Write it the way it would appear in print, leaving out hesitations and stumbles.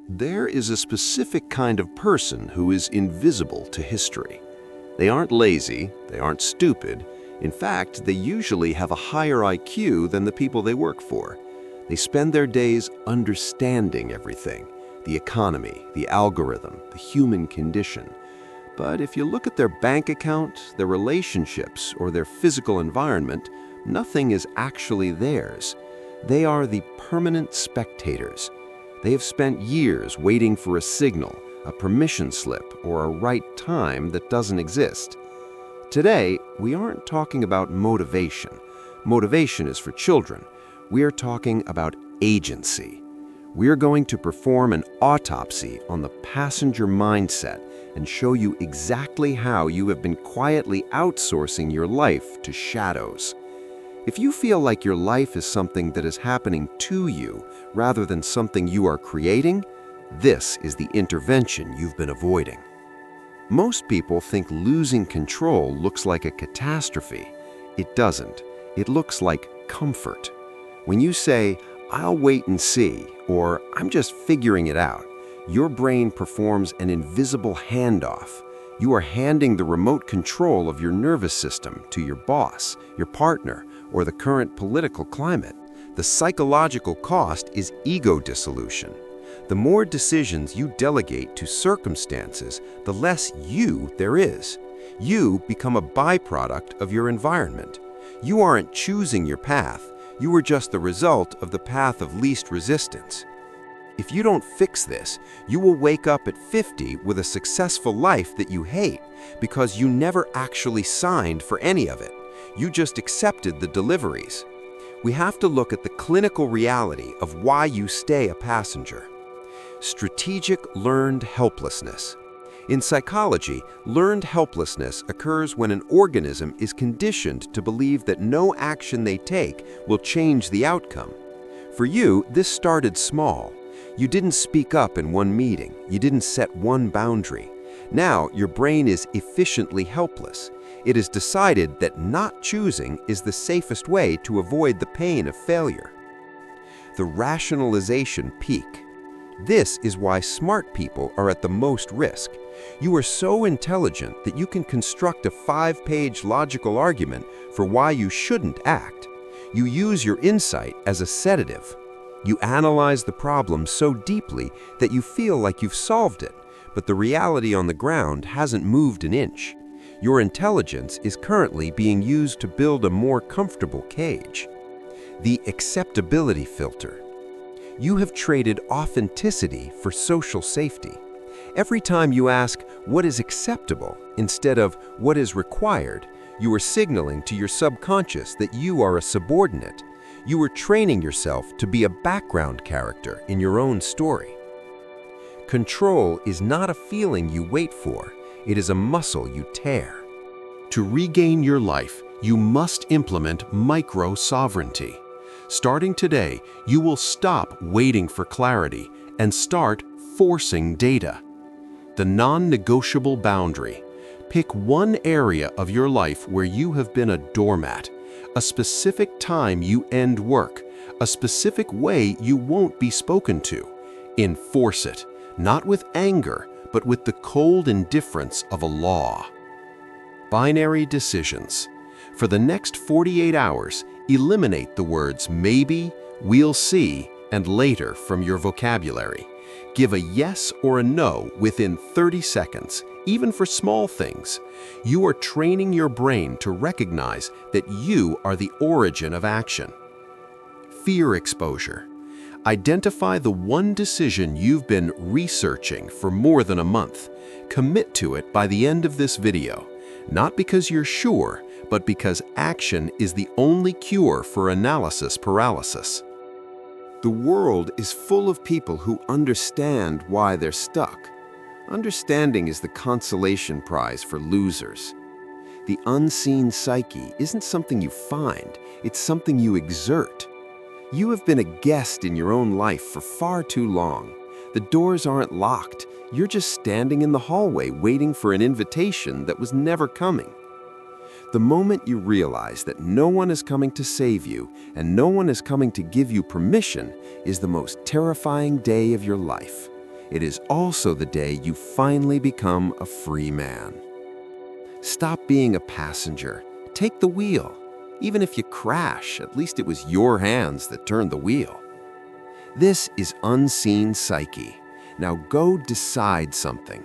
There is a specific kind of person who is invisible to history. They aren't lazy, they aren't stupid. In fact, they usually have a higher IQ than the people they work for. They spend their days understanding everything: the economy, the algorithm, the human condition. But if you look at their bank account, their relationships, or their physical environment, nothing is actually theirs. They are the permanent spectators. They have spent years waiting for a signal, a permission slip, or a right time that doesn't exist. Today, we aren't talking about motivation. Motivation is for children. We are talking about agency. We are going to perform an autopsy on the passenger mindset and show you exactly how you have been quietly outsourcing your life to shadows. If you feel like your life is something that is happening to you rather than something you are creating, this is the intervention you've been avoiding. Most people think losing control looks like a catastrophe. It doesn't. It looks like comfort. When you say, "I'll wait and see," or "I'm just figuring it out," your brain performs an invisible handoff. You are handing the remote control of your nervous system to your boss, your partner, or the current political climate. The psychological cost is ego dissolution. The more decisions you delegate to circumstances, the less you there is. You become a byproduct of your environment. You aren't choosing your path. You are just the result of the path of least resistance. If you don't fix this, you will wake up at 50 with a successful life that you hate because you never actually signed for any of it. You just accepted the deliveries. We have to look at the clinical reality of why you stay a passenger. Strategic learned helplessness. In psychology, learned helplessness occurs when an organism is conditioned to believe that no action they take will change the outcome. For you, this started small. You didn't speak up in one meeting. You didn't set one boundary. Now, your brain is efficiently helpless. It has decided that not choosing is the safest way to avoid the pain of failure. The rationalization peak. This is why smart people are at the most risk. You are so intelligent that you can construct a 5-page logical argument for why you shouldn't act. You use your insight as a sedative. You analyze the problem so deeply that you feel like you've solved it, but the reality on the ground hasn't moved an inch. Your intelligence is currently being used to build a more comfortable cage. The acceptability filter. You have traded authenticity for social safety. Every time you ask, "What is acceptable?" instead of "What is required?" you are signaling to your subconscious that you are a subordinate. You are training yourself to be a background character in your own story. Control is not a feeling you wait for. It is a muscle you tear. To regain your life, you must implement micro-sovereignty. Starting today, you will stop waiting for clarity and start forcing data. The non-negotiable boundary. Pick one area of your life where you have been a doormat, a specific time you end work, a specific way you won't be spoken to. Enforce it, not with anger, but with the cold indifference of a law. Binary decisions. For the next 48 hours, eliminate the words maybe, we'll see, and later from your vocabulary. Give a yes or a no within 30 seconds, even for small things. You are training your brain to recognize that you are the origin of action. Fear exposure. Identify the one decision you've been researching for more than a month. Commit to it by the end of this video, not because you're sure, but because action is the only cure for analysis paralysis. The world is full of people who understand why they're stuck. Understanding is the consolation prize for losers. The unseen psyche isn't something you find, it's something you exert. You have been a guest in your own life for far too long. The doors aren't locked. You're just standing in the hallway waiting for an invitation that was never coming. The moment you realize that no one is coming to save you and no one is coming to give you permission is the most terrifying day of your life. It is also the day you finally become a free man. Stop being a passenger. Take the wheel. Even if you crash, at least it was your hands that turned the wheel. This is Unseen Psyche. Now go decide something.